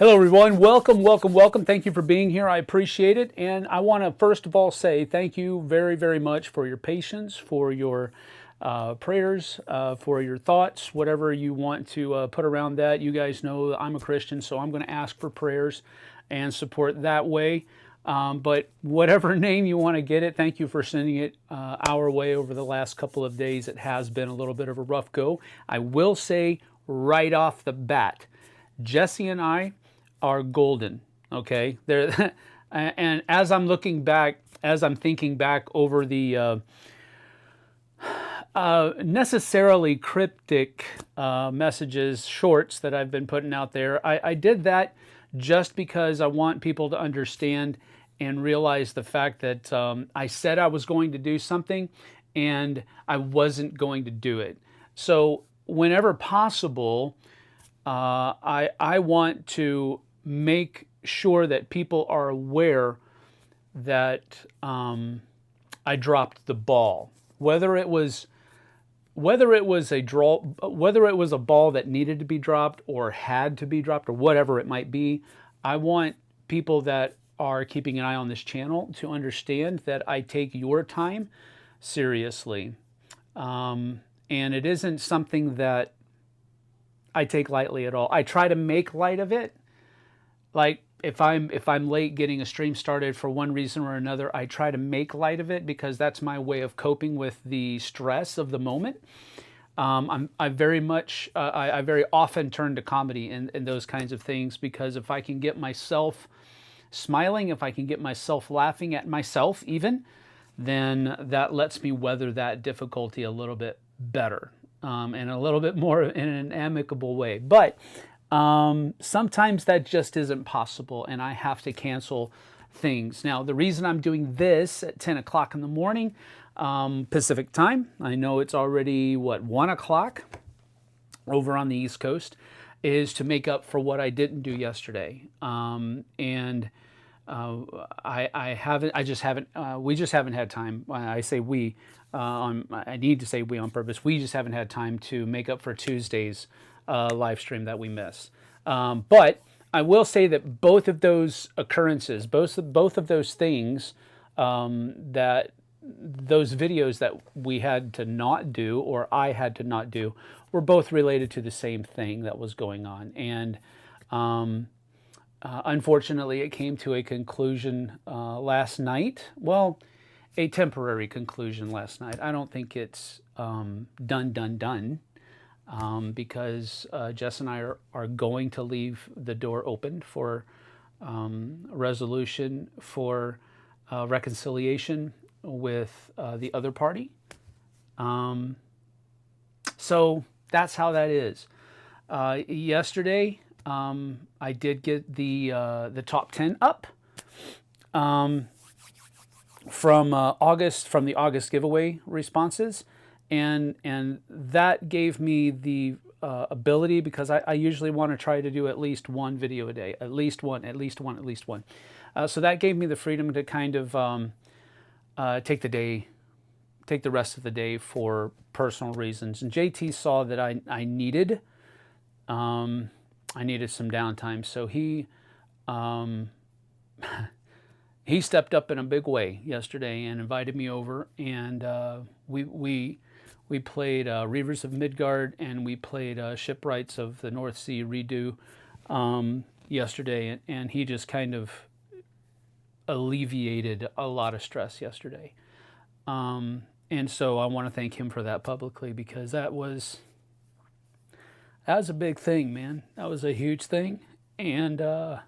Hello, everyone. Welcome, welcome, welcome. Thank you for being here. I appreciate it. And I want to first of all say thank you very, very much for your patience, for your prayers, for your thoughts, whatever you want to put around that. You guys know I'm a Christian, so I'm going to ask for prayers and support that way. But whatever name you want to get it, thank you for sending it our way over the last couple of days. It has been a little bit of a rough go. I will say right off the bat, Jesse and I are golden, okay? And as I'm looking back, as I'm thinking back over the necessarily cryptic messages, shorts that I've been putting out there, I did that just because I want people to understand and realize the fact that I said I was going to do something and I wasn't going to do it. So whenever possible, I want to make sure that people are aware that I dropped the ball, whether it was a ball that needed to be dropped or had to be dropped or whatever it might be. I want people that are keeping an eye on this channel to understand that I take your time seriously, and it isn't something that I take lightly at all. I try to make light of it. Like if I'm late getting a stream started for one reason or another, I try to make light of it because that's my way of coping with the stress of the moment. I very often turn to comedy and those kinds of things, because if I can get myself smiling, if I can get myself laughing at myself even, then that lets me weather that difficulty a little bit better, and a little bit more in an amicable way. But sometimes that just isn't possible and I have to cancel things. Now, the reason I'm doing this at 10 o'clock in the morning Pacific time, I know it's already, 1 o'clock over on the East Coast, is to make up for what I didn't do yesterday. We just haven't had time. I say we, I need to say we on purpose. We just haven't had time to make up for Tuesday's live stream that we missed. But I will say that both of those occurrences, both of those things, that those videos that we had to not do, or I had to not do, were both related to the same thing that was going on. And unfortunately, it came to a conclusion last night. Well, a temporary conclusion last night. I don't think it's done. Because Jess and I are going to leave the door open for resolution, for reconciliation with the other party. So that's how that is. Yesterday, I did get the top 10 up from the August giveaway responses. And that gave me the ability, because I usually want to try to do at least one video a day, at least one. So that gave me the freedom to kind of take the rest of the day for personal reasons. And JT saw that I needed some downtime, so he he stepped up in a big way yesterday and invited me over, and we played Reavers of Midgard, and we played Shipwrights of the North Sea redo yesterday, and he just kind of alleviated a lot of stress yesterday. And so I want to thank him for that publicly, because that was a big thing, man. That was a huge thing, and I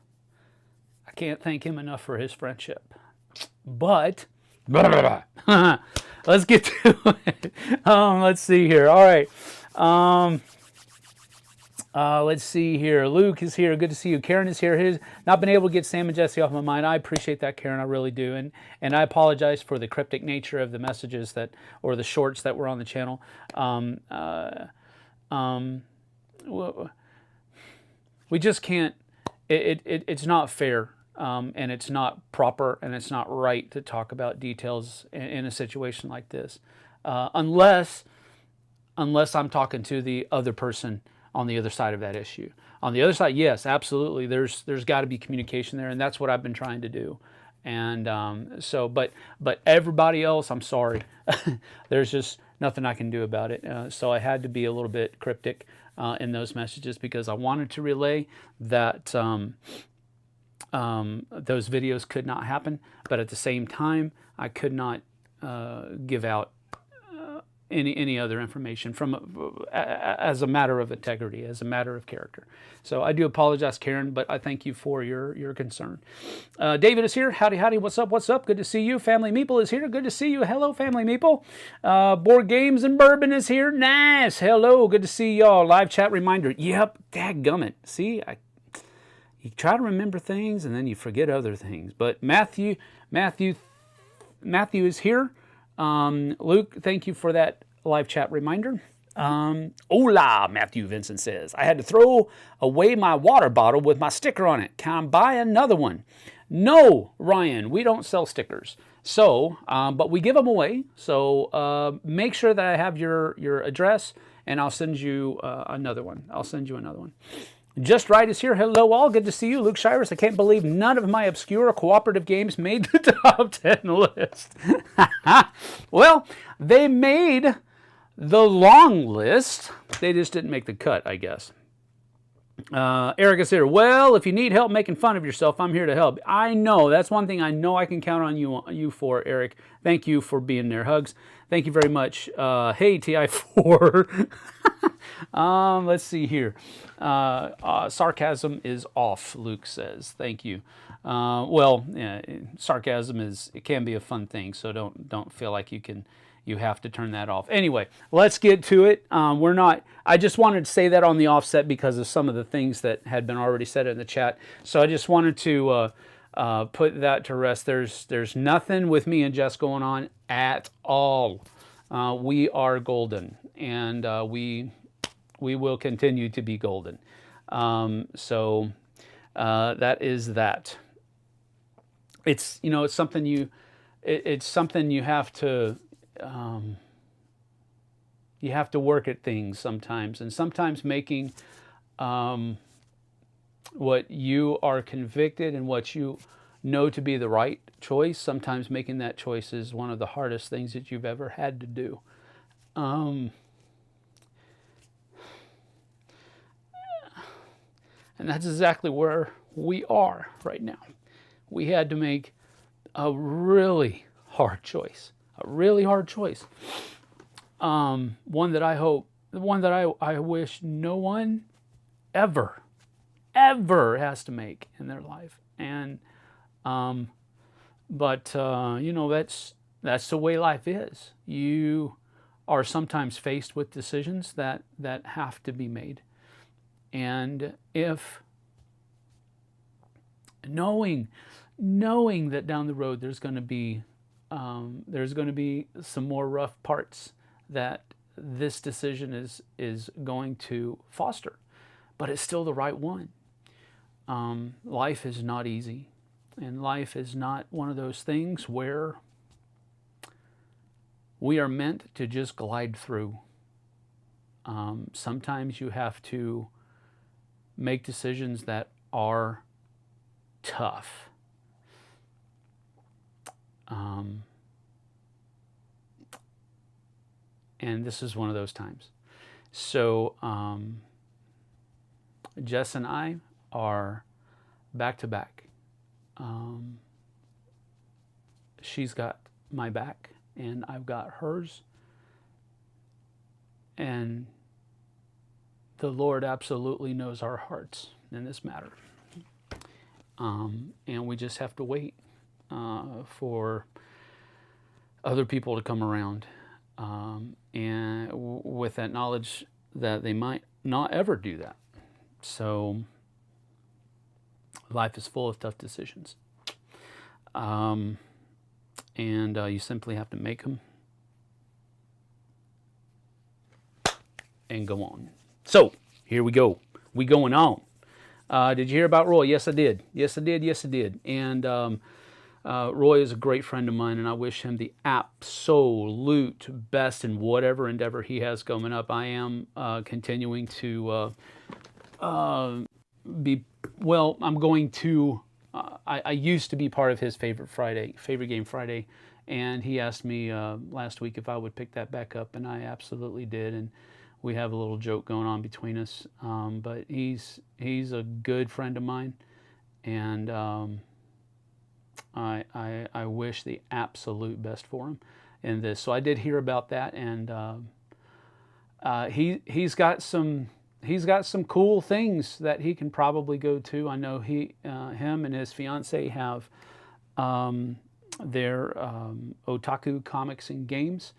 can't thank him enough for his friendship. But let's get to it. Let's see here. All right. Let's see here. Luke is here. Good to see you. Karen is here. He's not been able to get Sam and Jesse off my mind. I appreciate that, Karen. I really do. And I apologize for the cryptic nature of the messages or the shorts that were on the channel. We just can't. It's not fair. And it's not proper, and it's not right to talk about details in a situation like this, unless I'm talking to the other person on the other side of that issue. On the other side, yes, absolutely, there's got to be communication there, and that's what I've been trying to do. And but everybody else, I'm sorry, there's just nothing I can do about it. So I had to be a little bit cryptic in those messages, because I wanted to relay that those videos could not happen, but at the same time, I could not give out any other information from as a matter of integrity, as a matter of character. So I do apologize, Karen, but I thank you for your concern. David is here. Howdy, howdy. What's up? What's up? Good to see you. Family Meeple is here. Good to see you. Hello, Family Meeple. Board Games and Bourbon is here. Nice. Hello. Good to see y'all. Live chat reminder. Yep. Dadgummit. See, you try to remember things and then you forget other things. But Matthew is here. Luke, thank you for that live chat reminder. Hola, Matthew Vincent says, I had to throw away my water bottle with my sticker on it. Can I buy another one? No, Ryan, we don't sell stickers. So, but we give them away. So make sure that I have your address, and I'll send you another one. Just Right is here. Hello all. Good to see you. Luke Shires. I can't believe none of my obscure cooperative games made the top 10 list. Well, they made the long list. They just didn't make the cut, I guess. Eric is here. Well, if you need help making fun of yourself, I'm here to help. I know. That's one thing I know I can count on you for, Eric. Thank you for being there. Hugs. Thank you very much. Hey, TI4. Let's see here. Sarcasm is off, Luke says. Thank you. Well, yeah, sarcasm it can be a fun thing, so don't feel like you have to turn that off. Anyway, let's get to it. I just wanted to say that on the offset because of some of the things that had been already said in the chat. So I just wanted to put that to rest. There's nothing with me and Jess going on at all. We are golden, and we will continue to be golden. So that is that. It's something you have to. You have to work at things sometimes, and sometimes making what you are convicted and what you know to be the right choice, sometimes making that choice is one of the hardest things that you've ever had to do. And that's exactly where we are right now. We had to make a really hard choice. One that I wish no one ever has to make in their life. And, that's the way life is. You are sometimes faced with decisions that have to be made. And if knowing that down the road there's going to be some more rough parts that this decision is going to foster, but it's still the right one. Life is not easy, and life is not one of those things where we are meant to just glide through. Sometimes you have to make decisions that are tough. And this is one of those times. So Jess and I are back to back. She's got my back and I've got hers. And the Lord absolutely knows our hearts in this matter. And we just have to wait for other people to come around. And with that knowledge that they might not ever do that. So life is full of tough decisions. And you simply have to make them and go on. So here we go. We going on. Did you hear about Roy? Yes, I did. And Roy is a great friend of mine, and I wish him the absolute best in whatever endeavor he has coming up. I am continuing to I'm going to. I used to be part of his favorite game Friday, and he asked me last week if I would pick that back up, and I absolutely did. And we have a little joke going on between us. But he's a good friend of mine, and I wish the absolute best for him in this. So I did hear about that, and he's got some cool things that he can probably go to. I know him and his fiance have their otaku comics and games,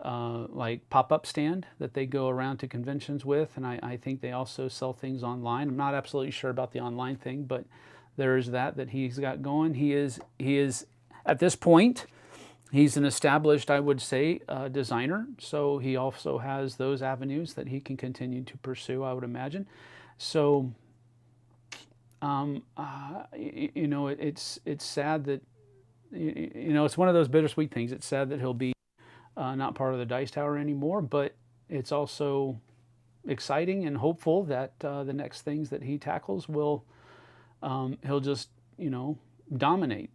like pop-up stand that they go around to conventions with, and I think they also sell things online. I'm not absolutely sure about the online thing, but there's that he's got going. He is at this point, he's an established, I would say, designer, so he also has those avenues that he can continue to pursue, I would imagine. So, you know, it's sad that, you know, it's one of those bittersweet things. It's sad that he'll be not part of the Dice Tower anymore, but it's also exciting and hopeful that the next things that he tackles will, he'll just, you know, dominate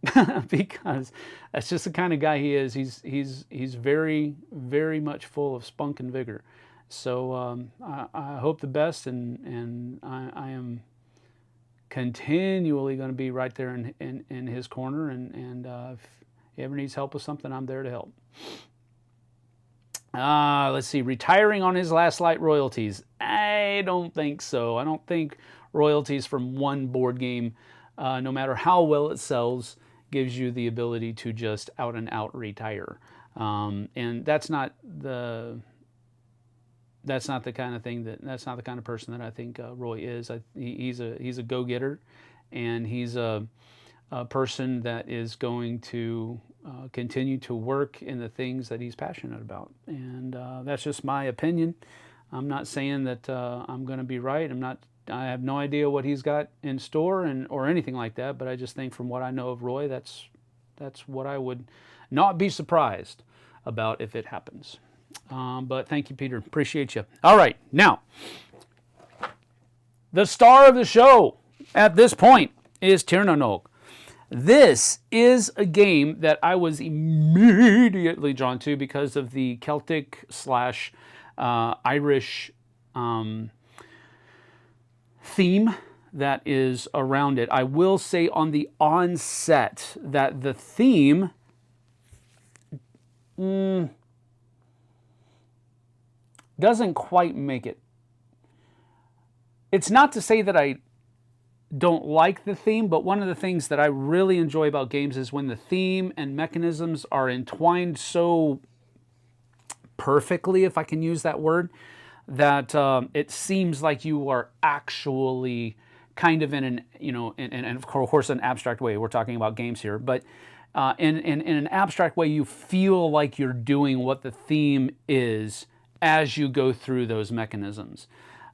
because that's just the kind of guy he is. He's very, very much full of spunk and vigor. So I hope the best, and I am continually going to be right there in his corner, and if he ever needs help with something, I'm there to help. Let's see, retiring on his last light royalties. I don't think so. I don't think royalties from one board game, no matter how well it sells, gives you the ability to just out and out retire. And that's not the kind of thing that's not the kind of person that I think Roy is. He's a go-getter, and he's a person that is going to continue to work in the things that he's passionate about. And that's just my opinion. I'm not saying that I'm going to be right. I have no idea what he's got in store or anything like that, but I just think from what I know of Roy, that's what I would not be surprised about if it happens. But thank you, Peter. Appreciate you. All right, now, the star of the show at this point is Tiano. This is a game that I was immediately drawn to because of the Celtic / Irish theme that is around it. I will say on the onset that the theme doesn't quite make it. It's not to say that I don't like the theme, but one of the things that I really enjoy about games is when the theme and mechanisms are entwined so perfectly, if I can use that word, that it seems like you are actually kind of in an, you know, and of course an abstract way. We're talking about games here, but in an abstract way, you feel like you're doing what the theme is as you go through those mechanisms.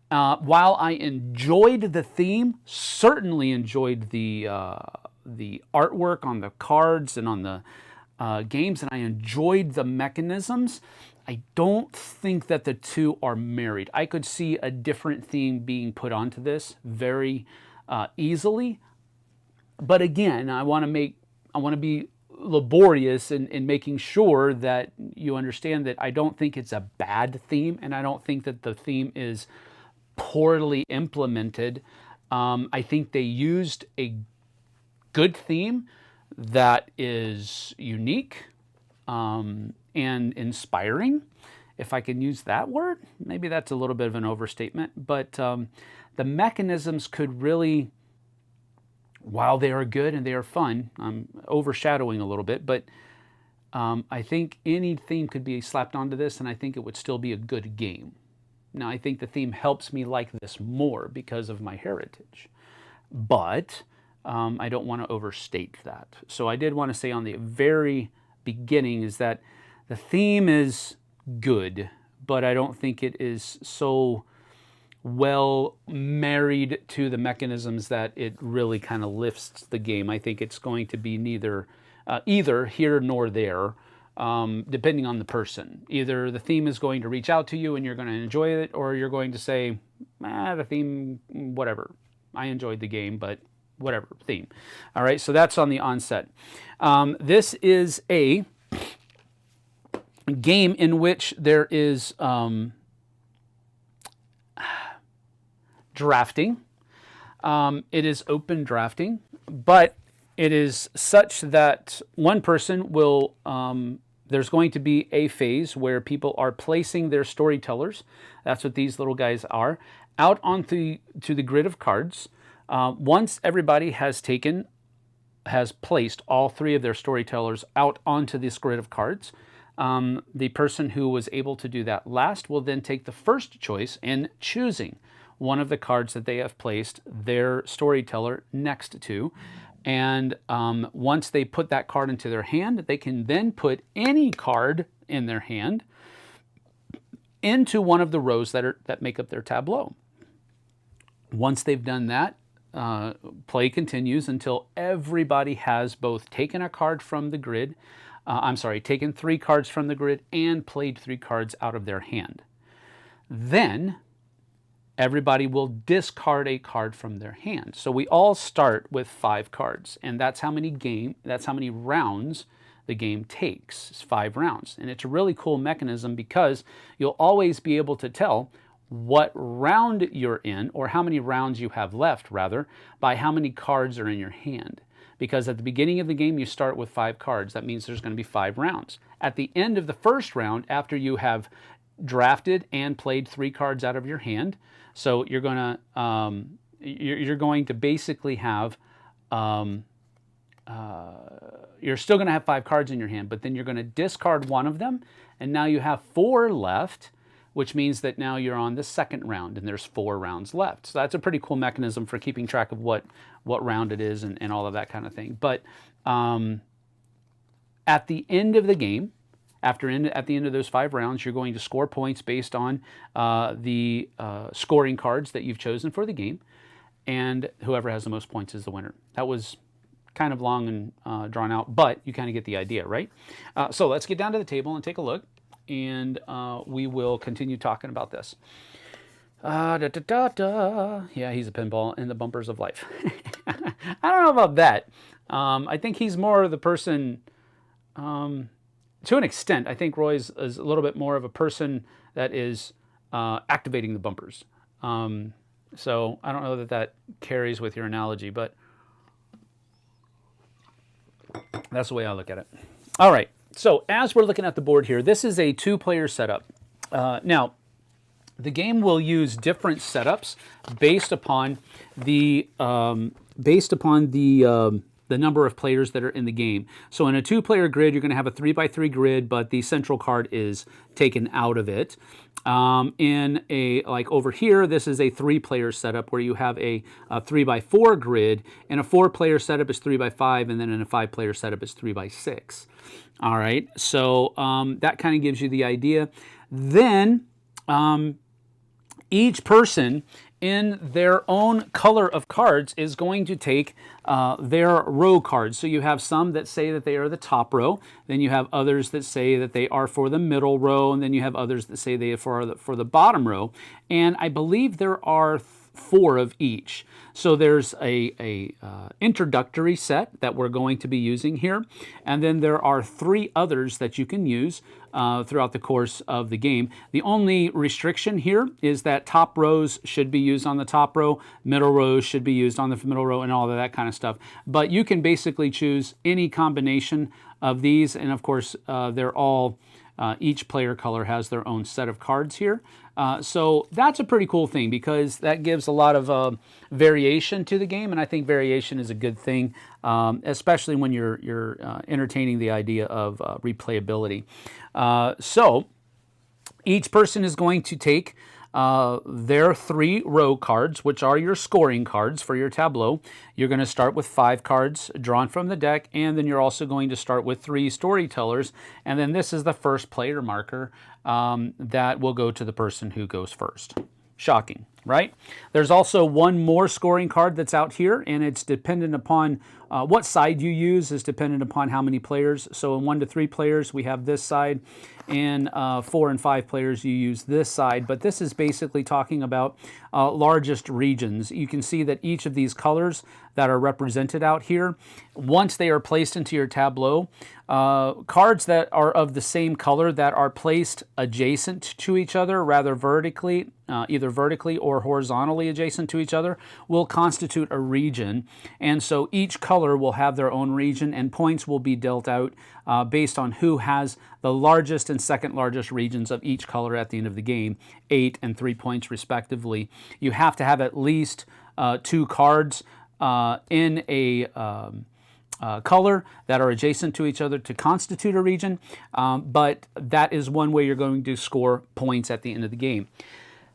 While I enjoyed the theme, certainly enjoyed the artwork on the cards and on the games, and I enjoyed the mechanisms, I don't think that the two are married. I could see a different theme being put onto this very easily. But again, I want to be laborious in making sure that you understand that I don't think it's a bad theme, and I don't think that the theme is poorly implemented. I think they used a good theme that is unique and inspiring, if I can use that word. Maybe that's a little bit of an overstatement, but the mechanisms could really, while they are good and they are fun, I'm overshadowing a little bit, but I think any theme could be slapped onto this, and I think it would still be a good game. Now, I think the theme helps me like this more because of my heritage, but I don't want to overstate that. So I did want to say on the very beginning is that the theme is good, but I don't think it is so well married to the mechanisms that it really kind of lifts the game. I think it's going to be neither either here nor there, depending on the person. Either the theme is going to reach out to you and you're going to enjoy it, or you're going to say, the theme, whatever. I enjoyed the game, but whatever, theme. All right, so that's on the onset. This is a game in which there is drafting. It is open drafting, but it is such that one person will, there's going to be a phase where people are placing their storytellers, that's what these little guys are, out onto the grid of cards. Once everybody has placed all 3 of their storytellers out onto this grid of cards, the person who was able to do that last will then take the first choice in choosing one of the cards that they have placed their storyteller next to. And once they put that card into their hand, they can then put any card in their hand into one of the rows that make up their tableau. Once they've done that, play continues until everybody has both taken a card from the grid, taken 3 cards from the grid and played 3 cards out of their hand. Then everybody will discard a card from their hand. So we all start with 5 cards, and that's how many rounds the game takes. It's 5 rounds, and it's a really cool mechanism because you'll always be able to tell what round you're in, or how many rounds you have left, rather, by how many cards are in your hand. Because at the beginning of the game, you start with 5 cards. That means there's going to be 5 rounds. At the end of the first round, after you have drafted and played 3 cards out of your hand, so you're going to basically have, you're still going to have 5 cards in your hand, but then you're going to discard one of them, and now you have 4 left, which means that now you're on the second round and there's 4 rounds left. So that's a pretty cool mechanism for keeping track of what round it is and all of that kind of thing. But at the end of the game, at the end of those 5 rounds, you're going to score points based on the scoring cards that you've chosen for the game, and whoever has the most points is the winner. That was kind of long and drawn out, but you kind of get the idea, right? So let's get down to the table and take a look, and we will continue talking about this. Yeah, he's a pinball in the bumpers of life. I don't know about that. I think he's more the person, to an extent, I think Roy's is a little bit more of a person that is activating the bumpers. So I don't know that carries with your analogy, but that's the way I look at it. All right, so as we're looking at the board here, this is a 2-player setup. Now, the game will use different setups based upon the number of players that are in the game. So in a 2-player grid, you're going to have a 3x3 grid, but the central card is taken out of it. In like over here, this is a 3-player setup where you have a 3x4 grid, and a 4-player setup is 3x5, and then in a 5-player setup is 3x6. All right, so that kind of gives you the idea. Then each person in their own color of cards is going to take their row cards. So you have some that say that they are the top row, then you have others that say that they are for the middle row, and then you have others that say they are for the bottom row. And I believe there are 4 of each. So there's a introductory set that we're going to be using here, and then there are 3 others that you can use throughout the course of the game. The only restriction here is that top rows should be used on the top row, middle rows should be used on the middle row, and all of that kind of stuff. But you can basically choose any combination of these, and of course they're all, each player color has their own set of cards here. So that's a pretty cool thing because that gives a lot of variation to the game, and I think variation is a good thing, especially when you're entertaining the idea of replayability. So each person is going to take their 3 row cards, which are your scoring cards for your tableau. You're going to start with 5 cards drawn from the deck, and then you're also going to start with 3 storytellers, and then this is the first player marker that will go to the person who goes first. Shocking. right? There's also one more scoring card that's out here, and it's dependent upon what side you use is dependent upon how many players. So in 1 to 3 players, we have this side, and 4 and 5 players, you use this side. But this is basically talking about largest regions. You can see that each of these colors that are represented out here, once they are placed into your tableau, cards that are of the same color that are placed adjacent to each other, rather vertically, either vertically or horizontally adjacent to each other, will constitute a region. And so each color will have their own region, and points will be dealt out based on who has the largest and second largest regions of each color at the end of the game, 8 and 3 points respectively. You have to have at least 2 cards in a color that are adjacent to each other to constitute a region, but that is one way you're going to score points at the end of the game.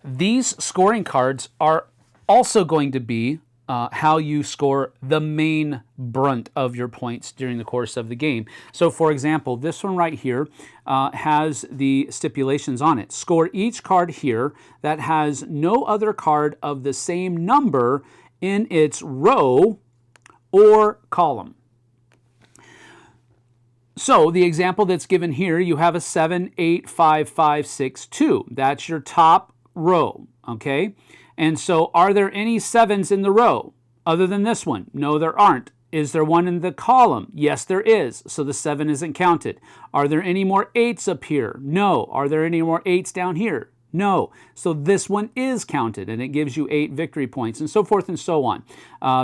These scoring cards are also going to be how you score the main brunt of your points during the course of the game. So for example, this one right here has the stipulations on it. Score each card here that has no other card of the same number in its row or column. So the example that's given here, you have a 7, 8, 5, 5, 6, 2. That's your top row, okay? And so are there any 7s in the row other than this one? No, there aren't. Is there one in the column? Yes, there is. So the 7 isn't counted. Are there any more 8s up here? No. Are there any more 8s down here? No. So this one is counted, and it gives you 8 victory points, and so forth and so on.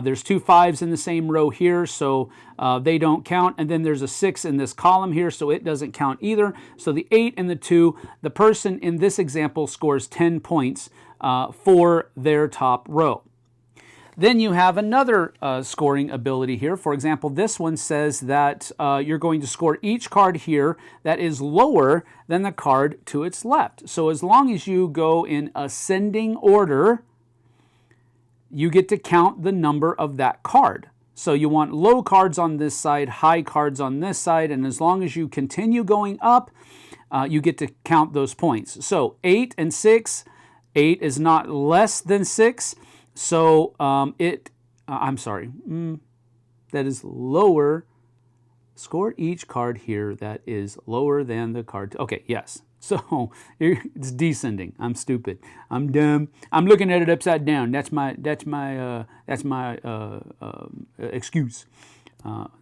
There's 2 5s in the same row here, so they don't count. And then there's a 6 in this column here, so it doesn't count either. So the 8 and the 2, the person in this example scores 10 points for their top row. Then you have another scoring ability here. For example, this one says that you're going to score each card here that is lower than the card to its left. So as long as you go in ascending order, you get to count the number of that card. So you want low cards on this side, high cards on this side, and as long as you continue going up, you get to count those points. So 8 and 6, 8 is not less than 6. So that is lower. Score each card here that is lower than the card. Okay, yes. So it's descending. I'm stupid. I'm dumb. I'm looking at it upside down. That's my excuse.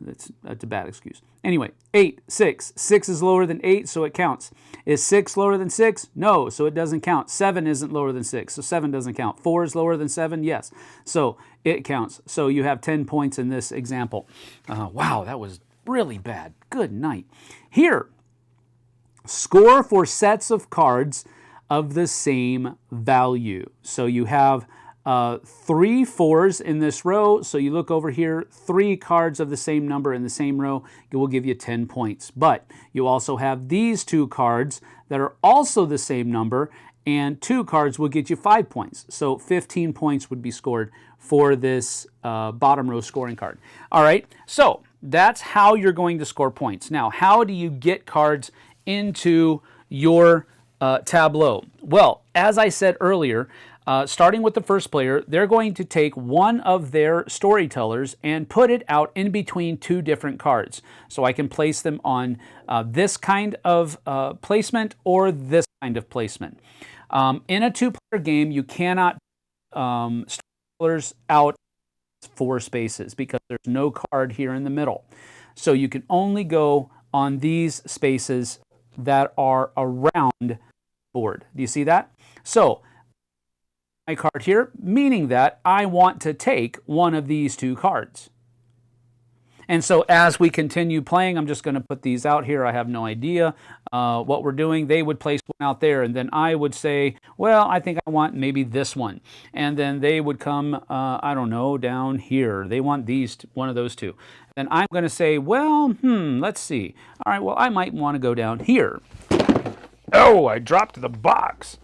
That's a bad excuse. Anyway, 8, 6. 6 is lower than 8, so it counts. Is 6 lower than 6? No, so it doesn't count. 7 isn't lower than 6, so 7 doesn't count. 4 is lower than 7? Yes. So it counts. So you have 10 points in this example. Wow, that was really bad. Good night. Here, score for sets of cards of the same value. So you have 3 4s in this row. So you look over here, 3 cards of the same number in the same row, it will give you 10 points. But you also have these 2 cards that are also the same number, and 2 cards will get you 5 points. So 15 points would be scored for this bottom row scoring card. All right, so that's how you're going to score points. Now, how do you get cards into your tableau? Well, as I said earlier, starting with the first player, they're going to take one of their storytellers and put it out in between 2 different cards. So I can place them on this kind of placement or this kind of placement. In a 2-player game, you cannot storytellers out 4 spaces because there's no card here in the middle. So you can only go on these spaces that are around the board. Do you see that? So my card here, meaning that I want to take one of these 2 cards. And so as we continue playing, I'm just going to put these out here. I have no idea what we're doing. They would place one out there, and then I would say, well, I think I want maybe this one. And then they would come, I don't know, down here. They want these, one of those 2. Then I'm going to say, well, let's see. All right, well, I might want to go down here. Oh, I dropped the box.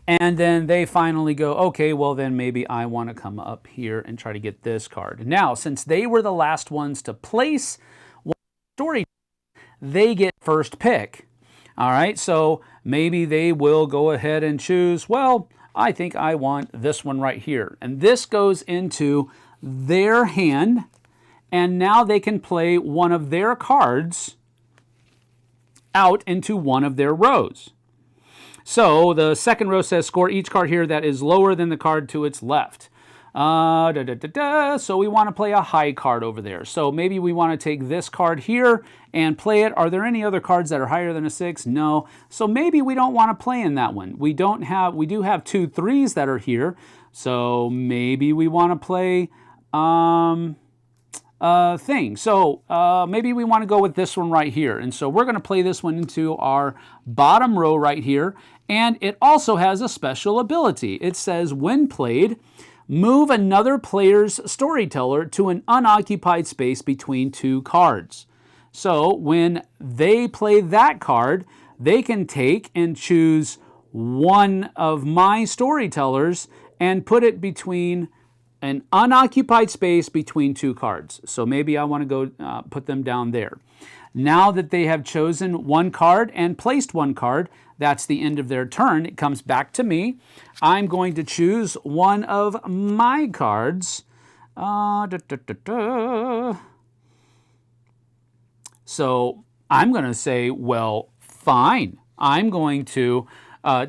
And then they finally go, okay, well then maybe I want to come up here and try to get this card. Now, since they were the last ones to place one story, they get first pick. All right, so maybe they will go ahead and choose, well, I think I want this one right here. And this goes into their hand, and now they can play one of their cards out into one of their rows. So the second row says score each card here that is lower than the card to its left. So we want to play a high card over there. So maybe we want to take this card here and play it. Are there any other cards that are higher than a 6? No. So maybe we don't want to play in that one. We do have 2 3s that are here. So maybe we want to play thing. So maybe we want to go with this one right here. And so we're going to play this one into our bottom row right here. And it also has a special ability. It says, when played, move another player's storyteller to an unoccupied space between 2 cards. So when they play that card, they can take and choose one of my storytellers and put it between an unoccupied space between 2 cards. So maybe I want to go put them down there. Now that they have chosen one card and placed one card, that's the end of their turn. It comes back to me. I'm going to choose one of my cards. So I'm going to say, well, fine. I'm going to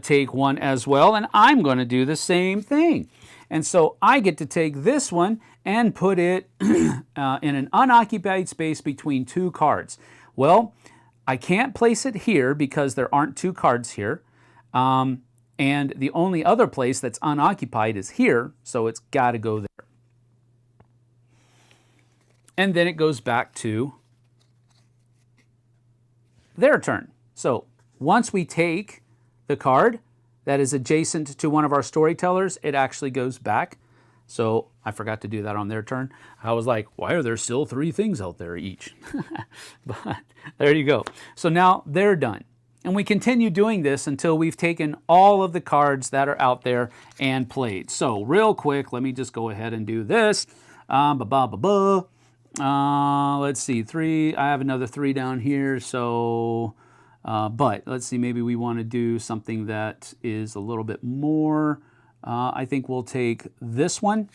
take one as well, and I'm going to do the same thing. And so I get to take this one and put it in an unoccupied space between 2 cards. Well, I can't place it here because there aren't 2 cards here. And the only other place that's unoccupied is here, so it's got to go there. And then it goes back to their turn. So once we take the card that is adjacent to one of our storytellers, it actually goes back. So I forgot to do that on their turn. I was like, why are there still 3 things out there each? But there you go. So now they're done. And we continue doing this until we've taken all of the cards that are out there and played. So real quick, let me just go ahead and do this. Let's see, 3. I have another 3 down here. So, but let's see, maybe we want to do something that is a little bit more. I think we'll take this one.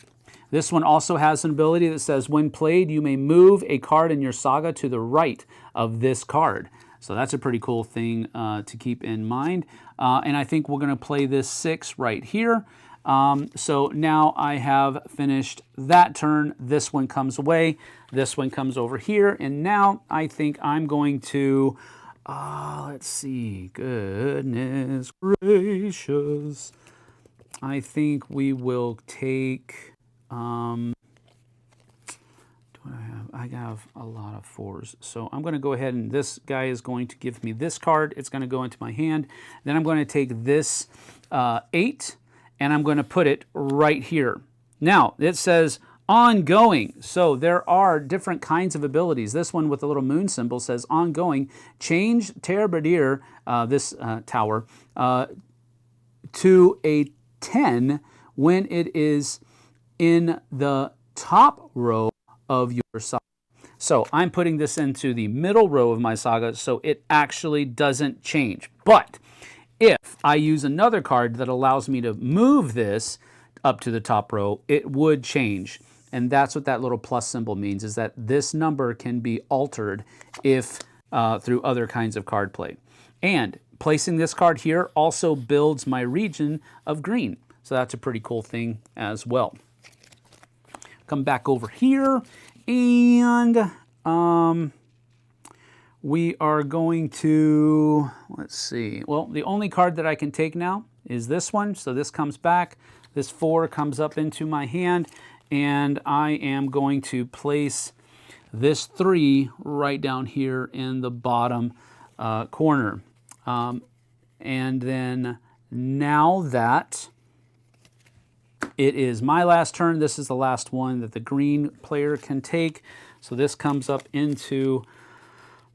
This one also has an ability that says, when played, you may move a card in your saga to the right of this card. So that's a pretty cool thing to keep in mind. And I think we're going to play this 6 right here. So now I have finished that turn. This one comes away. This one comes over here. And now I think I'm going to, let's see, goodness gracious. I think we will take, I have a lot of 4s. So I'm going to go ahead, and this guy is going to give me this card. It's going to go into my hand. Then I'm going to take this 8, and I'm going to put it right here. Now, it says ongoing. So there are different kinds of abilities. This one with the little moon symbol says ongoing. Change Terabadier, this tower, to a 10 when it is in the top row of your saga. So I'm putting this into the middle row of my saga, so it actually doesn't change. But if I use another card that allows me to move this up to the top row, it would change. And that's what that little plus symbol means, is that this number can be altered if through other kinds of card play. And placing this card here also builds my region of green. So that's a pretty cool thing as well. Come back over here, and we are going to, let's see. Well, the only card that I can take now is this one. So this comes back. This 4 comes up into my hand, and I am going to place this 3 right down here in the bottom corner. And then now that it is my last turn, this is the last one that the green player can take. So this comes up into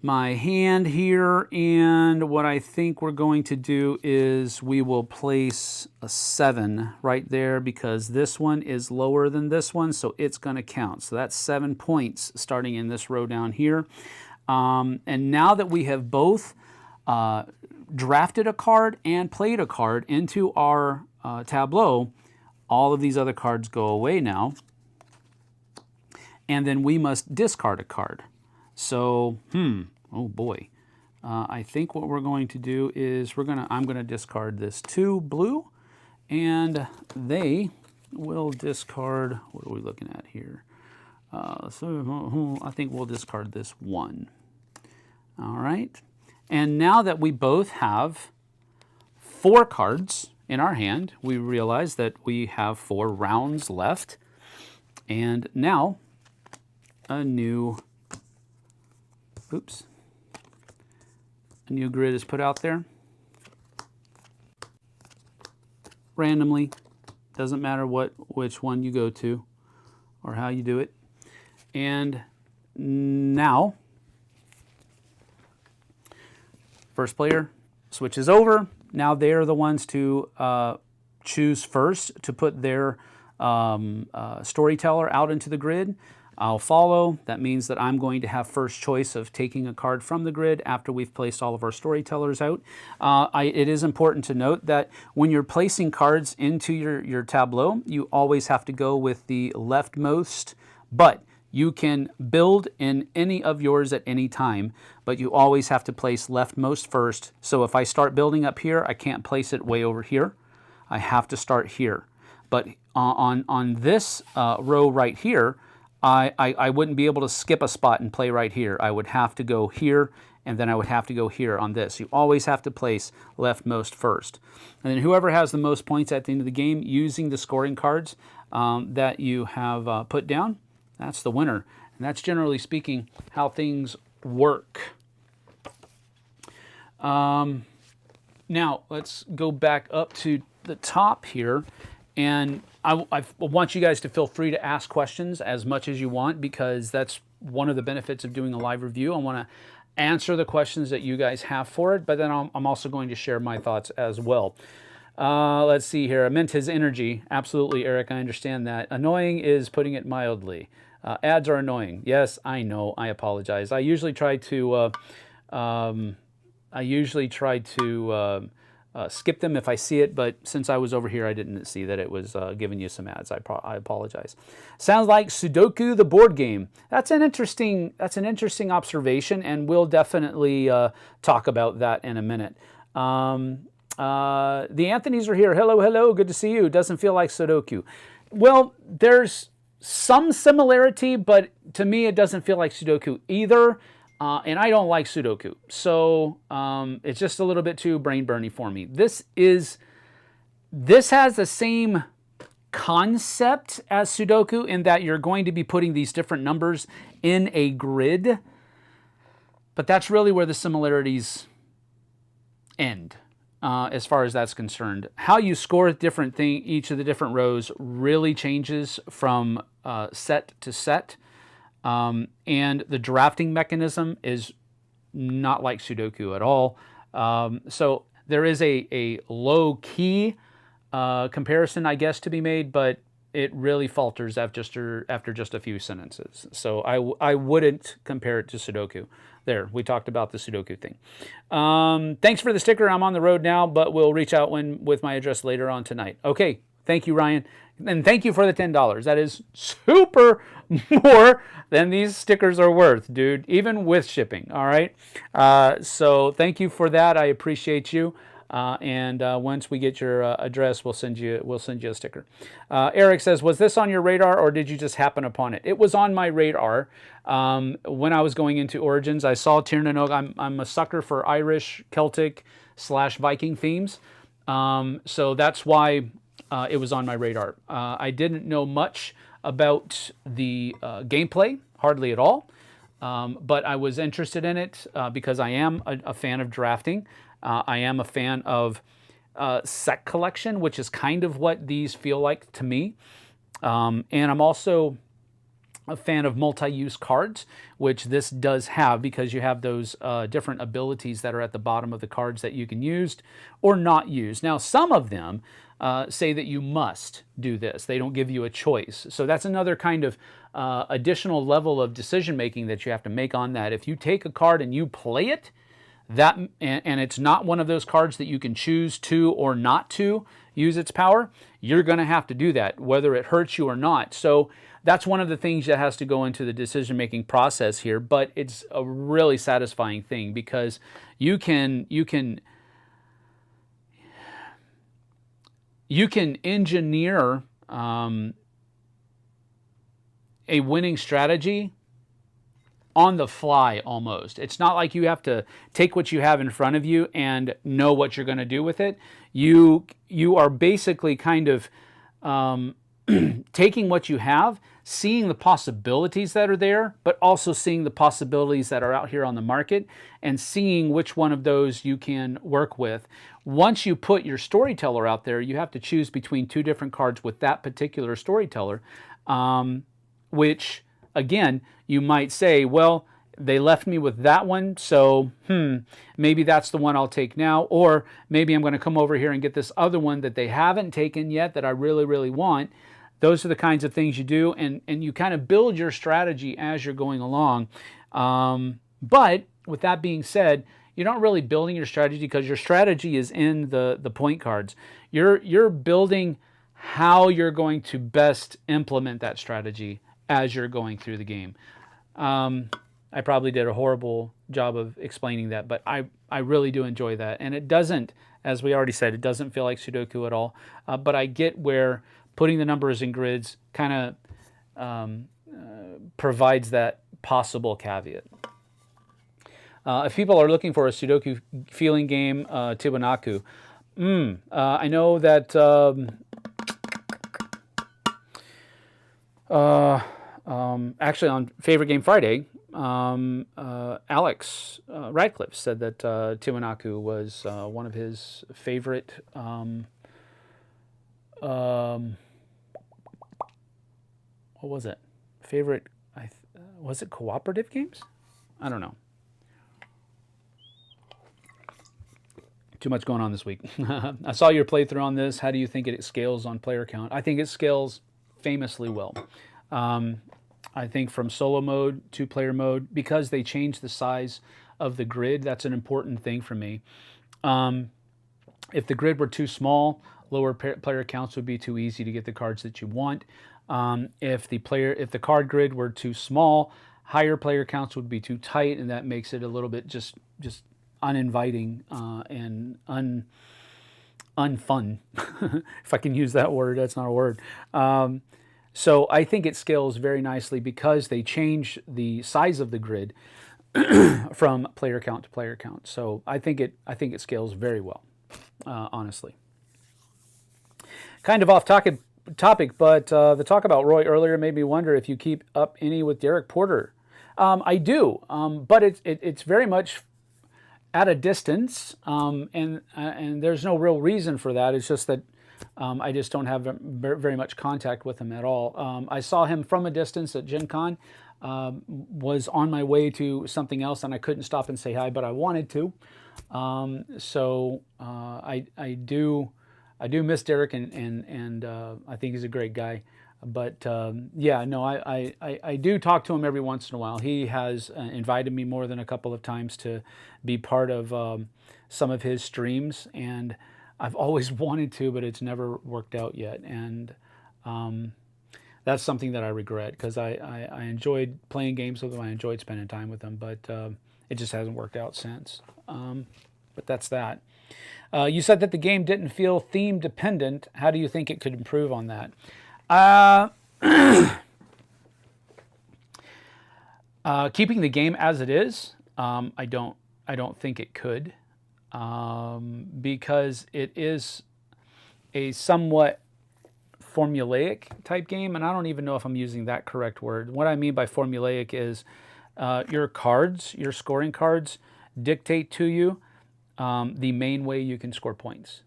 my hand here, and what I think we're going to do is we will place a 7 right there because this one is lower than this one, so it's going to count. So that's 7 points starting in this row down here. And now that we have both drafted a card and played a card into our tableau, all of these other cards go away now. And then we must discard a card. So, oh boy. I think what we're going to do is I'm going to discard this 2 blue, and they will discard, what are we looking at here? So I think we'll discard this 1. All right. And now that we both have 4 cards in our hand, we realize that we have 4 rounds left. And now a new grid is put out there. Randomly, doesn't matter which one you go to or how you do it. And now, first player switches over. Now they are the ones to choose first to put their storyteller out into the grid. I'll follow. That means that I'm going to have first choice of taking a card from the grid after we've placed all of our storytellers out. It is important to note that when you're placing cards into your tableau, you always have to go with the leftmost, but you can build in any of yours at any time, but you always have to place leftmost first. So if I start building up here, I can't place it way over here. I have to start here. But on this row right here, I wouldn't be able to skip a spot and play right here. I would have to go here, and then I would have to go here on this. You always have to place leftmost first. And then whoever has the most points at the end of the game using the scoring cards that you have put down, that's the winner. And that's generally speaking how things work. Now, let's go back up to the top here. And I want you guys to feel free to ask questions as much as you want, because that's one of the benefits of doing a live review. I want to answer the questions that you guys have for it, but then I'm also going to share my thoughts as well. Let's see here. I meant his energy. Absolutely, Eric, I understand that. Annoying is putting it mildly. Ads are annoying. Yes, I know. I apologize. I usually try to skip them if I see it, but since I was over here, I didn't see that it was giving you some ads. I apologize. Sounds like Sudoku, the board game. That's an interesting observation, and we'll definitely talk about that in a minute. The Anthonys are here. Hello, hello. Good to see you. Doesn't feel like Sudoku. Well, there's some similarity, but to me, it doesn't feel like Sudoku either. And I don't like Sudoku. So it's just a little bit too brain burny for me. This has the same concept as Sudoku in that you're going to be putting these different numbers in a grid. But that's really where the similarities end. As far as that's concerned. How you score each of the different rows really changes from set to set. And the drafting mechanism is not like Sudoku at all. So there is a low-key comparison, I guess, to be made, but it really falters after just a few sentences. So I wouldn't compare it to Sudoku. There, we talked about the Sudoku thing. Thanks for the sticker. I'm on the road now, but we'll reach out with my address later on tonight. Okay, thank you, Ryan. And thank you for the $10. That is super more than these stickers are worth, dude, even with shipping, all right? So thank you for that. I appreciate you. And once we get your address, we'll send you a sticker. Eric says, was this on your radar or did you just happen upon it? It was on my radar. When I was going into Origins, I saw Tiano. I'm a sucker for Irish, Celtic / Viking themes. So that's why it was on my radar. I didn't know much about the gameplay, hardly at all. But I was interested in it because I am a fan of drafting. I am a fan of set collection, which is kind of what these feel like to me. And I'm also a fan of multi-use cards, which this does have because you have those different abilities that are at the bottom of the cards that you can use or not use. Now, some of them say that you must do this. They don't give you a choice. So that's another kind of additional level of decision-making that you have to make on that. If you take a card and you play it, and it's not one of those cards that you can choose to or not to, use its power, you're going to have to do that, whether it hurts you or not. So that's one of the things that has to go into the decision-making process here, but it's a really satisfying thing because you can engineer a winning strategy on the fly almost. It's not like you have to take what you have in front of you and know what you're going to do with it. You are basically kind of taking what you have, seeing the possibilities that are there, but also seeing the possibilities that are out here on the market and seeing which one of those you can work with. Once you put your storyteller out there, you have to choose between two different cards with that particular storyteller, which, again, you might say, well, they left me with that one, so maybe that's the one I'll take now, or maybe I'm going to come over here and get this other one that they haven't taken yet that I really, really want. Those are the kinds of things you do, and you kind of build your strategy as you're going along. But with that being said, you're not really building your strategy because your strategy is in the point cards. You're building how you're going to best implement that strategy as you're going through the game. I probably did a horrible job of explaining that, but I really do enjoy that. And it doesn't, as we already said, it doesn't feel like Sudoku at all. But I get where putting the numbers in grids kind of provides that possible caveat. If people are looking for a Sudoku feeling game, Tiwanaku. I know that actually on Favorite Game Friday, Alex Radcliffe said that Tiwanaku was one of his favorite what was it? Favorite, was it cooperative games? I don't know. Too much going on this week. I saw your playthrough on this. How do you think it scales on player count? I think it scales famously well. I think from solo mode to player mode, because they changed the size of the grid, that's an important thing for me. If the grid were too small, lower player counts would be too easy to get the cards that you want. If the card grid were too small, higher player counts would be too tight, and that makes it a little bit just uninviting and unfun. If I can use that word, that's not a word. So I think it scales very nicely because they change the size of the grid from player count to player count. So I think it scales very well, honestly. Kind of off topic, but the talk about Roy earlier made me wonder if you keep up any with Derek Porter. I do, but it's very much at a distance, and there's no real reason for that. It's just that I just don't have very much contact with him at all. I saw him from a distance at Gen Con, was on my way to something else, and I couldn't stop and say hi, but I wanted to. So I do miss Derek, and I think he's a great guy. But yeah, no, I do talk to him every once in a while. He has invited me more than a couple of times to be part of some of his streams, and I've always wanted to, but it's never worked out yet. And that's something that I regret, because I enjoyed playing games with him. I enjoyed spending time with him, but it just hasn't worked out since. But that's that. You said that the game didn't feel theme dependent. How do you think it could improve on that? Keeping the game as it is, I don't think it could, because it is a somewhat formulaic type game, and I don't even know if I'm using that correct word. What I mean by formulaic is your cards, your scoring cards, dictate to you the main way you can score points.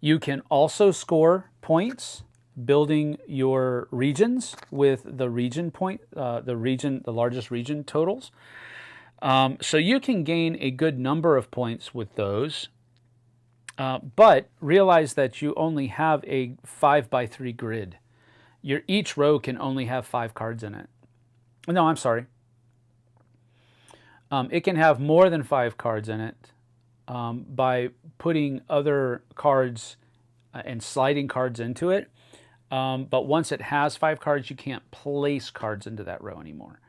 You can also score points building your regions with the region point, the largest region totals. So you can gain a good number of points with those, but realize that you only have a 5x3 grid. Each row can only have 5 cards in it. No, I'm sorry. It can have more than 5 cards in it by putting other cards and sliding cards into it. But once it has 5 cards, you can't place cards into that row anymore.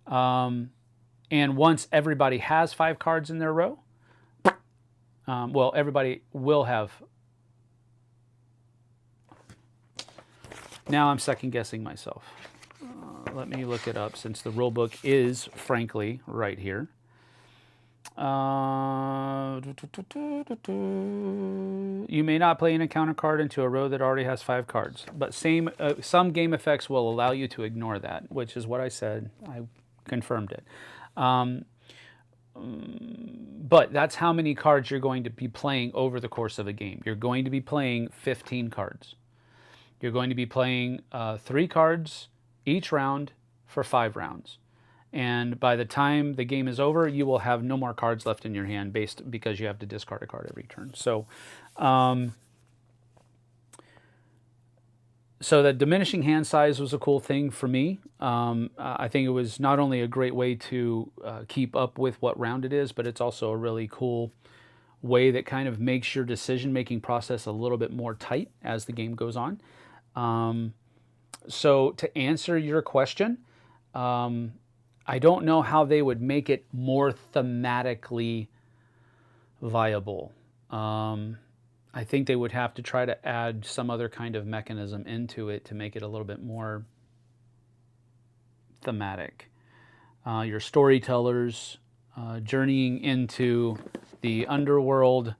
And once everybody has 5 cards in their row, well, everybody will have. Now I'm second guessing myself. Let me look it up since the rule book is, frankly, right here. You may not play an encounter card into a row that already has 5 cards, but some game effects will allow you to ignore that, which is what I said. I confirmed it. But that's how many cards you're going to be playing over the course of a game. You're going to be playing 15 cards. You're going to be playing 3 cards each round for 5 rounds. And by the time the game is over, you will have no more cards left in your hand because you have to discard a card every turn. So, so the diminishing hand size was a cool thing for me. I think it was not only a great way to keep up with what round it is, but it's also a really cool way that kind of makes your decision-making process a little bit more tight as the game goes on. So to answer your question, I don't know how they would make it more thematically viable. I think they would have to try to add some other kind of mechanism into it to make it a little bit more thematic. Your storytellers journeying into the underworld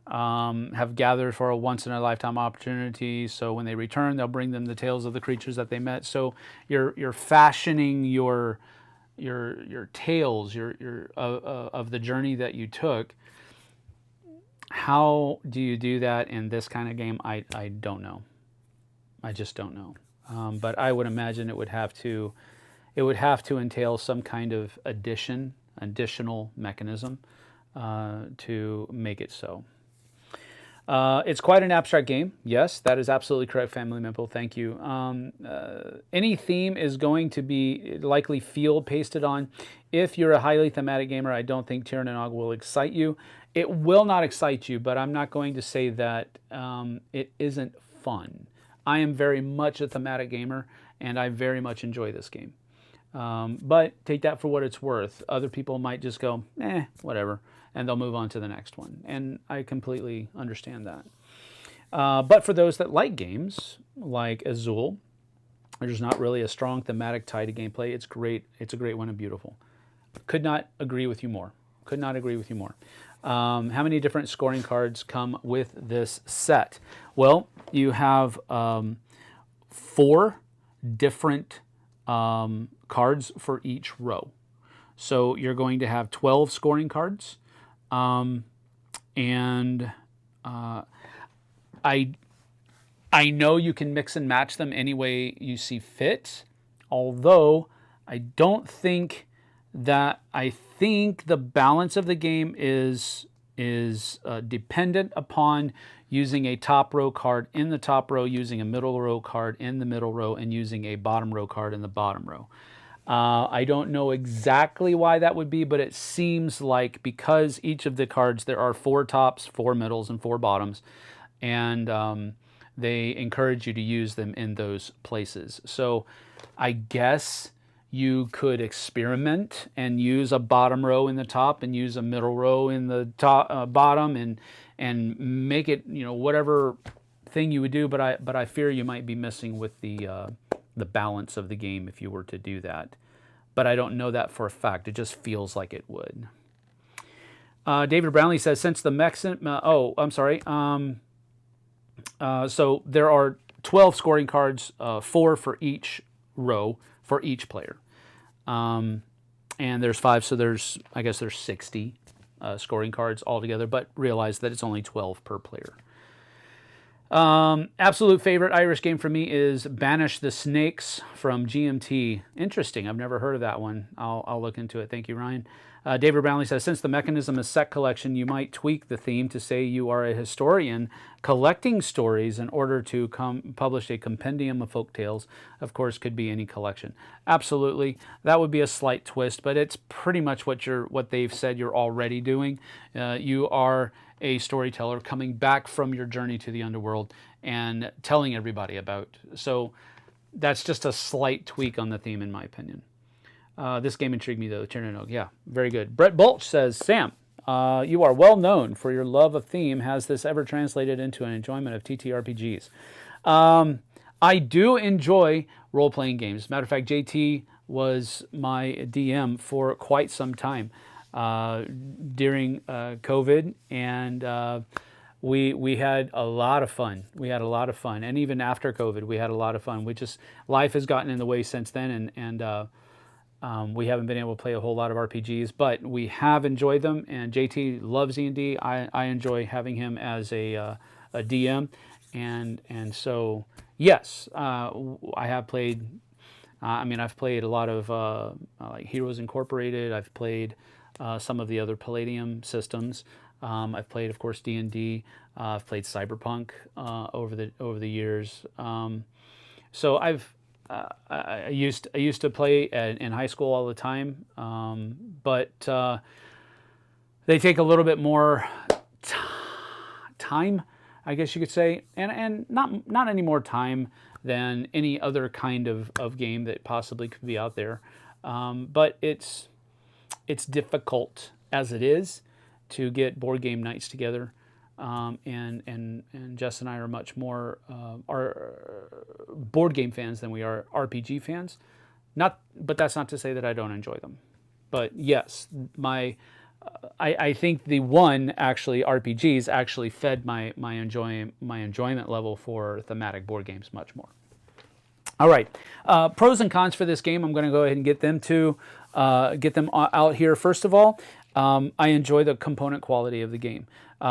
have gathered for a once-in-a-lifetime opportunity. So when they return, they'll bring them the tales of the creatures that they met. So you're fashioning your tales of the journey that you took. How do you do that in this kind of game? I don't know. I just don't know. But I would imagine it would have to entail some kind of additional mechanism to make it so. It's quite an abstract game. Yes, that is absolutely correct, Family Mimple. Thank you. Any theme is going to be likely field pasted on. If you're a highly thematic gamer, I don't think Tyrannog will excite you. It will not excite you, but I'm not going to say that it isn't fun. I am very much a thematic gamer, and I very much enjoy this game. But take that for what it's worth. Other people might just go, whatever, and they'll move on to the next one. And I completely understand that. But for those that like games like Azul, there's not really a strong thematic tie to gameplay. It's great. It's a great one and beautiful. Could not agree with you more. Could not agree with you more. How many different scoring cards come with this set? Well, you have 4 different cards for each row. So you're going to have 12 scoring cards. I know you can mix and match them any way you see fit, although I don't think that, I think the balance of the game is dependent upon using a top row card in the top row, using a middle row card in the middle row, and using a bottom row card in the bottom row. I don't know exactly why that would be, but it seems like because each of the cards, there are 4 tops, 4 middles, and 4 bottoms, and they encourage you to use them in those places. So I guess you could experiment and use a bottom row in the top and use a middle row in the top, bottom, and make it, whatever thing you would do. But I fear you might be messing with the balance of the game if you were to do that. But I don't know that for a fact. It just feels like it would. David Brownlee says, since the so there are 12 scoring cards, 4 for each row for each player. And there's 5, so I guess there's 60 scoring cards altogether, but realize that it's only 12 per player. Absolute favorite Irish game for me is Banish the Snakes from GMT. Interesting. I've never heard of that one. I'll look into it. Thank you, Ryan. David Brownlee says, since the mechanism is set collection, you might tweak the theme to say you are a historian collecting stories in order to publish a compendium of folk tales. Of course, could be any collection. Absolutely, that would be a slight twist, but it's pretty much what they've said you're already doing. You are a storyteller coming back from your journey to the underworld and telling everybody about. So that's just a slight tweak on the theme, in my opinion. This game intrigued me, though. Tiano, yeah, very good. Brett Bulch says, Sam, you are well known for your love of theme. Has this ever translated into an enjoyment of TTRPGs? I do enjoy role-playing games. Matter of fact, JT was my DM for quite some time during COVID, and we had a lot of fun. We had a lot of fun, and even after COVID, we had a lot of fun. Life has gotten in the way since then, and we haven't been able to play a whole lot of RPGs, but we have enjoyed them. And JT loves E&D. I enjoy having him as a DM, and so yes, I have played. I've played a lot of like Heroes Incorporated. I've played some of the other Palladium systems. I've played, of course, D&D. I've played Cyberpunk over the years. So I used to play in high school all the time, but they take a little bit more time, I guess you could say, and not any more time than any other kind of game that possibly could be out there. But it's difficult as it is to get board game nights together, and Jess and I are much more are board game fans than we are RPG fans. But that's not to say that I don't enjoy them. But yes, I think the one actually RPGs actually fed my enjoyment level for thematic board games much more. All right, pros and cons for this game. I'm going to go ahead and get them out here. First of all, I enjoy the component quality of the game.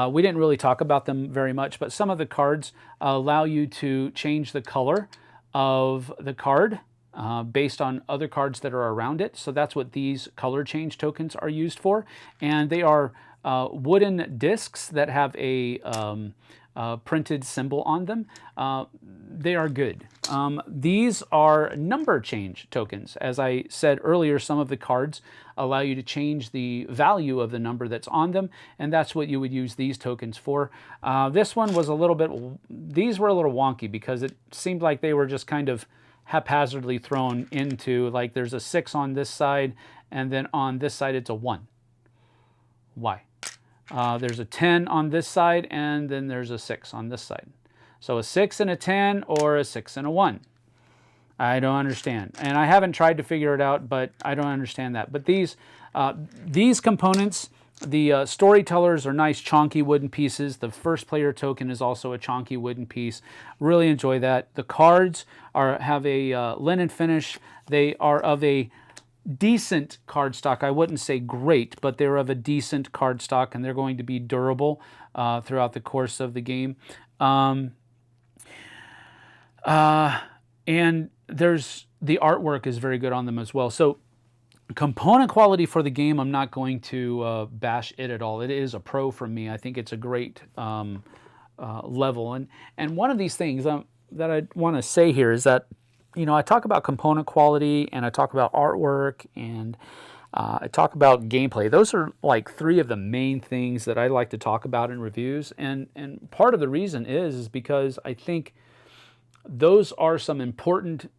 We didn't really talk about them very much, but some of the cards allow you to change the color of the card based on other cards that are around it. So that's what these color change tokens are used for. And they are wooden discs that have a printed symbol on them. They are good. These are number change tokens. As I said earlier, some of the cards allow you to change the value of the number that's on them, and that's what you would use these tokens for. This one was these were a little wonky because it seemed like they were just kind of haphazardly thrown into, like there's a 6 on this side, and then on this side it's a 1. Why? There's a 10 on this side, and then there's a 6 on this side. So a 6 and a 10, or a 6 and a 1. I don't understand. And I haven't tried to figure it out, but I don't understand that. But these components, the storytellers are nice chonky wooden pieces. The first player token is also a chonky wooden piece. Really enjoy that. The cards have a linen finish. They are of a decent cardstock. I wouldn't say great, but they're of a decent cardstock, and they're going to be durable throughout the course of the game. And the artwork is very good on them as well. So component quality for the game, I'm not going to bash it at all. It is a pro from me. I think it's a great level. And one of these things that I want to say here is that, I talk about component quality, and I talk about artwork, and I talk about gameplay. Those are like 3 of the main things that I like to talk about in reviews. And part of the reason is because I think those are some important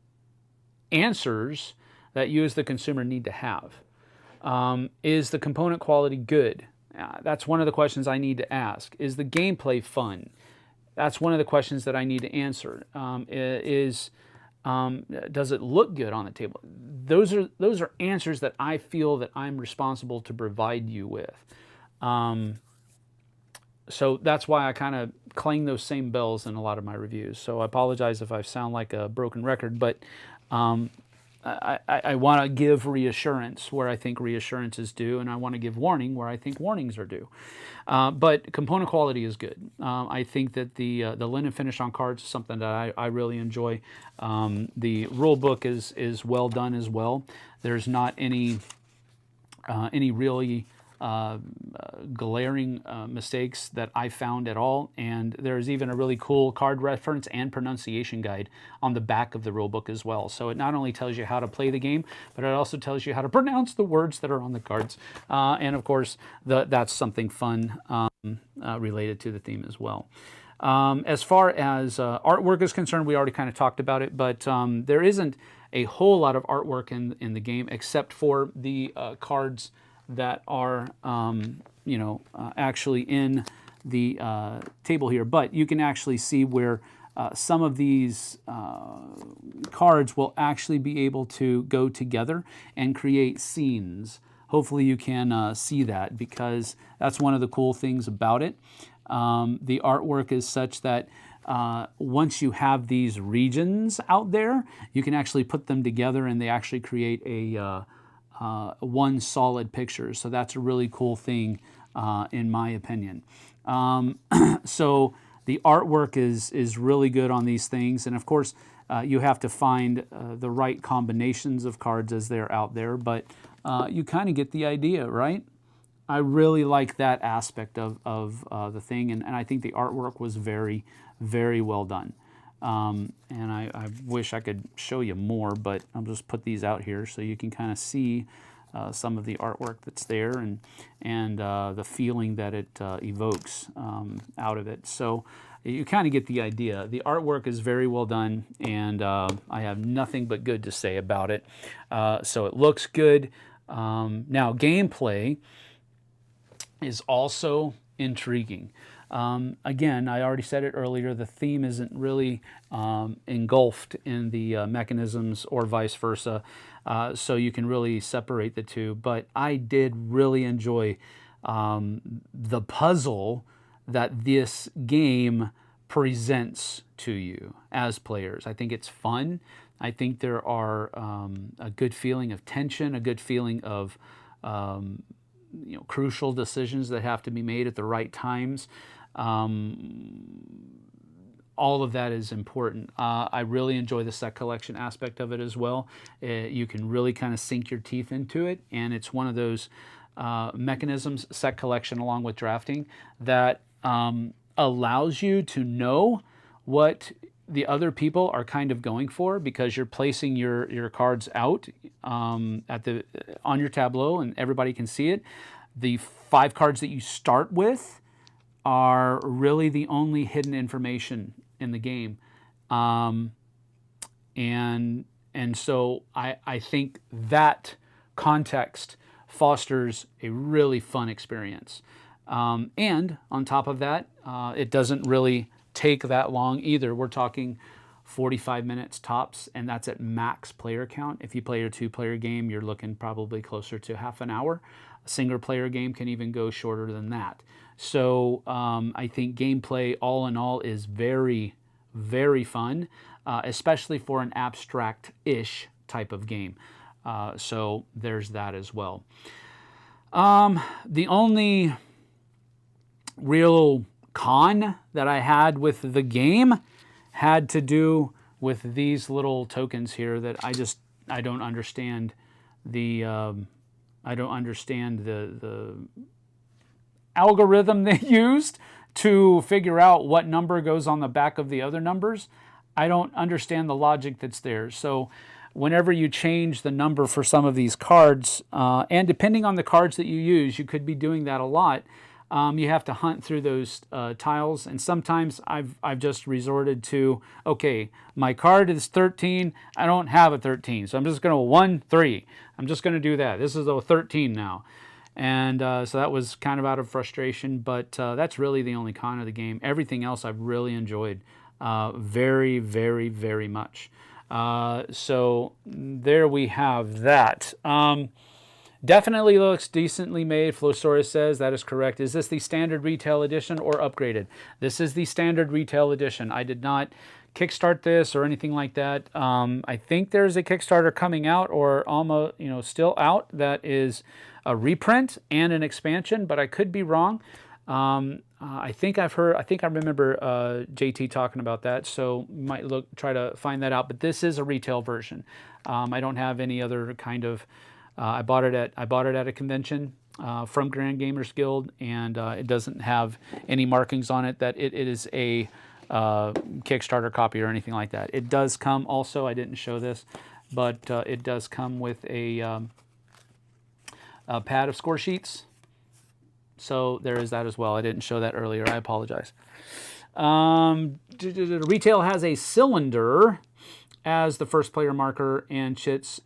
answers that you as the consumer need to have. Is the component quality good? That's one of the questions I need to ask. Is the gameplay fun? That's one of the questions that I need to answer. Does it look good on the table? Those are answers that I feel that I'm responsible to provide you with. So that's why I kind of clang those same bells in a lot of my reviews. So I apologize if I sound like a broken record, but I want to give reassurance where I think reassurance is due, and I want to give warning where I think warnings are due. But component quality is good. I think that the linen finish on cards is something that I really enjoy. The rule book is well done as well. There's not any any really glaring mistakes that I found at all. And there's even a really cool card reference and pronunciation guide on the back of the rulebook as well. So it not only tells you how to play the game, but it also tells you how to pronounce the words that are on the cards. And of course, that's something fun related to the theme as well. As far as artwork is concerned, we already kind of talked about it, but there isn't a whole lot of artwork in the game except for the cards that are, actually in the table here. But you can actually see where some of these cards will actually be able to go together and create scenes. Hopefully you can see that, because that's one of the cool things about it. The artwork is such that once you have these regions out there, you can actually put them together and they actually create a one solid picture. So that's a really cool thing, in my opinion. So the artwork is really good on these things. And of course, you have to find the right combinations of cards as they're out there, but you kind of get the idea, right? I really like that aspect of the thing, and I think the artwork was very, very well done. And I wish I could show you more, but I'll just put these out here so you can kind of see some of the artwork that's there and the feeling that it evokes out of it. So you kind of get the idea. The artwork is very well done, and I have nothing but good to say about it. So it looks good. Now, gameplay is also intriguing. Again, I already said it earlier, the theme isn't really engulfed in the mechanisms or vice versa, so you can really separate the two. But I did really enjoy the puzzle that this game presents to you as players. I think it's fun. I think there are a good feeling of tension, a good feeling of crucial decisions that have to be made at the right times. All of that is important. I really enjoy the set collection aspect of it as well. You can really kind of sink your teeth into it, and it's one of those mechanisms, set collection along with drafting, that allows you to know what the other people are kind of going for, because you're placing your cards out on your tableau and everybody can see it. The 5 cards that you start with are really the only hidden information in the game. And so I think that context fosters a really fun experience. And on top of that, it doesn't really take that long either. We're talking 45 minutes tops, and that's at max player count. If you play a 2-player game, you're looking probably closer to half an hour. A single player game can even go shorter than that. So I think gameplay all in all is very, very fun, especially for an abstract-ish type of game. So there's that as well. The only real con that I had with the game had to do with these little tokens here that I don't understand the algorithm they used to figure out what number goes on the back of the other numbers. I don't understand the logic that's there. So whenever you change the number for some of these cards, and depending on the cards that you use, you could be doing that a lot. You have to hunt through those tiles, and sometimes I've just resorted to, okay, my card is 13, I don't have a 13, so I'm just going to 1, 3. I'm just going to do that. This is a 13 now. And so that was kind of out of frustration, but that's really the only con of the game. Everything else I've really enjoyed very, very, very much. So there we have that. Definitely looks decently made, Flosaurus says. That is correct. Is this the standard retail edition or upgraded? This is the standard retail edition. I did not kickstart this or anything like that. I think there's a Kickstarter coming out, or almost, still out, that is a reprint and an expansion, but I could be wrong. I think I remember JT talking about that, so might try to find that out. But this is a retail version. I don't have any other kind of I bought it at a convention from Grand Gamers Guild, and it doesn't have any markings on it that it is a Kickstarter copy or anything like that. It does come also, I didn't show this, but it does come with a pad of score sheets. So there is that as well. I didn't show that earlier. I apologize. Retail has a cylinder as the first player marker and chits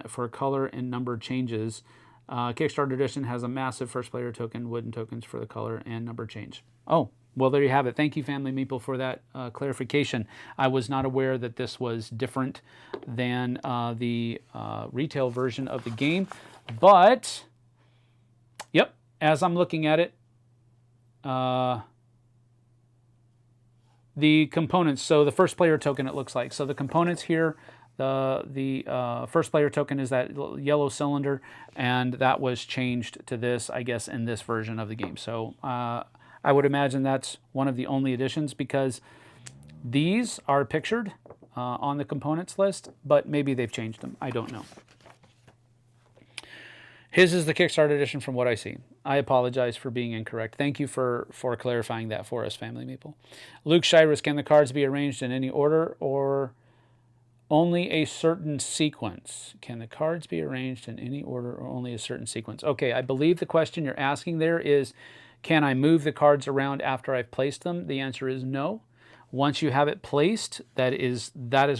for color and number changes. Kickstarter edition has a massive first player token, wooden tokens for the color and number change. Oh, well, there you have it. Thank you, Family Meeple, for that clarification. I was not aware that this was different than the retail version of the game, but yep, as I'm looking at it, the components, so the first player token, it looks like. So the components here, the first player token is that yellow cylinder, and that was changed to this, I guess, in this version of the game. So I would imagine that's one of the only additions, because these are pictured on the components list, but maybe they've changed them. I don't know. His is the Kickstarter edition from what I see. I apologize for being incorrect. Thank you for clarifying that for us, Family Meeple. Luke Shirus, can the cards be arranged in any order or only a certain sequence? Can the cards be arranged in any order or only a certain sequence? Okay, I believe the question you're asking there is, can I move the cards around after I've placed them? The answer is no. Once you have it placed, that is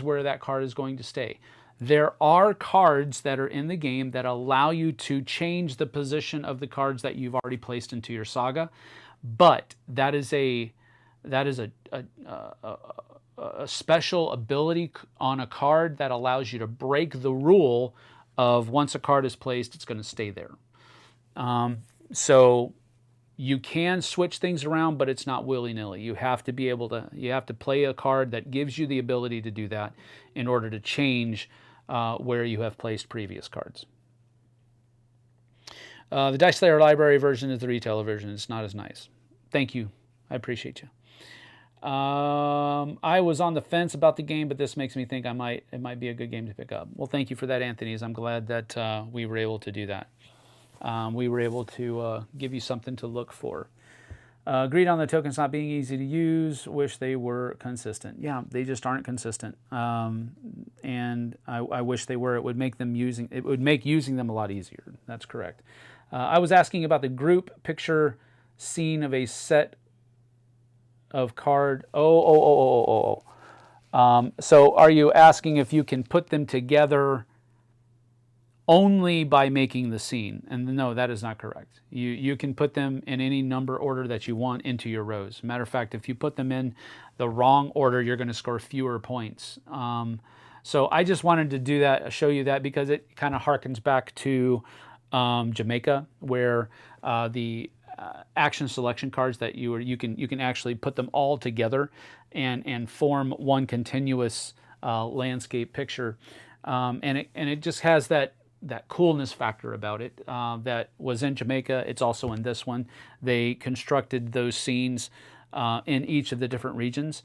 where that card is going to stay. There are cards that are in the game that allow you to change the position of the cards that you've already placed into your saga, but that is a special ability on a card that allows you to break the rule of once a card is placed, it's going to stay there. So you can switch things around, but it's not willy-nilly. You have to be able to, you have to play a card that gives you the ability to do that in order to change where you have placed previous cards. The Dice Slayer Library version is the retailer version. It's not as nice. Thank you. I appreciate you. I was on the fence about the game, but this makes me think it might be a good game to pick up. Well, thank you for that, Anthony. I'm glad that we were able to do that. We were able to give you something to look for. Agreed on the tokens not being easy to use. Wish they were consistent. Yeah, they just aren't consistent. And I wish they were. It would make using them a lot easier. That's correct. I was asking about the group picture scene of a set of card. So are you asking if you can put them together only by making the scene? And no, that is not correct. You can put them in any number order that you want into your rows. Matter of fact, if you put them in the wrong order, you're going to score fewer points. So I just wanted to do that, show you that, because it kind of harkens back to Jamaica, where the action selection cards that you can actually put them all together and form one continuous landscape picture, and it just has that coolness factor about it that was in Jamaica. It's also in this one. They constructed those scenes in each of the different regions,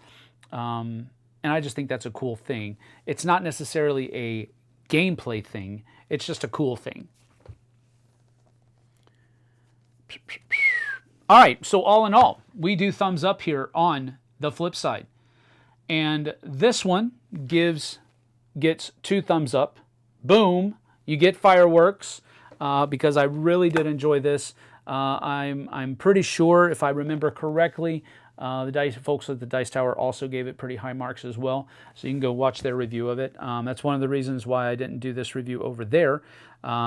and I just think that's a cool thing. It's not necessarily a gameplay thing. It's just a cool thing. All right, so all in all, we do thumbs up here on the Flipside, and this one gets 2 thumbs up. Boom. You get fireworks because I really did enjoy this. I'm pretty sure, if I remember correctly, the folks at the Dice Tower also gave it pretty high marks as well. So you can go watch their review of it. That's one of the reasons why I didn't do this review over there,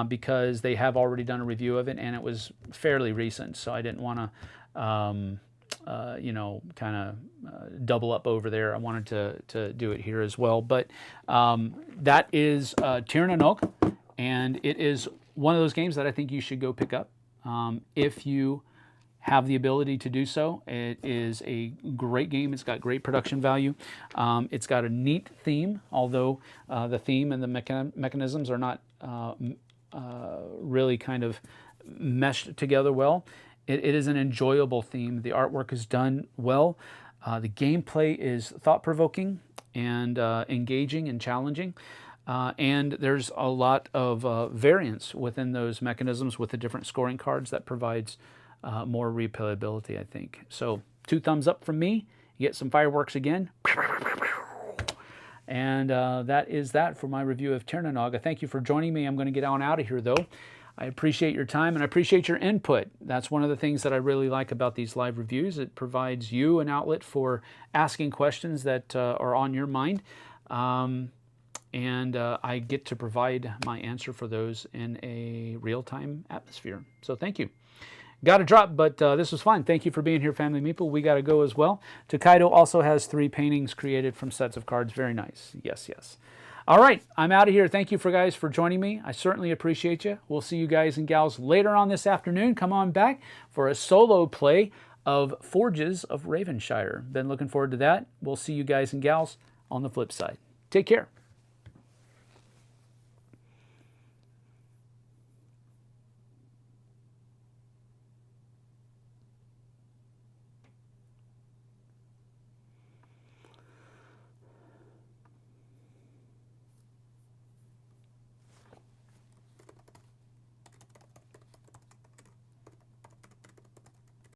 because they have already done a review of it and it was fairly recent. So I didn't want to, kind of double up over there. I wanted to do it here as well. But that is Tiano. And it is one of those games that I think you should go pick up if you have the ability to do so. It is a great game. It's got great production value. It's got a neat theme, although the theme and the mechanisms are not really kind of meshed together well. It is an enjoyable theme. The artwork is done well. The gameplay is thought-provoking and engaging and challenging. And there's a lot of variance within those mechanisms with the different scoring cards that provides more replayability, I think. So 2 thumbs up from me. You get some fireworks again. And that is that for my review of Tirnanog. Thank you for joining me. I'm going to get on out of here, though. I appreciate your time and I appreciate your input. That's one of the things that I really like about these live reviews. It provides you an outlet for asking questions that are on your mind. And I get to provide my answer for those in a real-time atmosphere. So thank you. Got to drop, but this was fun. Thank you for being here, Family Meeple. We got to go as well. Tokaido also has 3 paintings created from sets of cards. Very nice. Yes, yes. All right, I'm out of here. Thank you guys for joining me. I certainly appreciate you. We'll see you guys and gals later on this afternoon. Come on back for a solo play of Forges of Ravenshire. Been looking forward to that. We'll see you guys and gals on the flip side. Take care.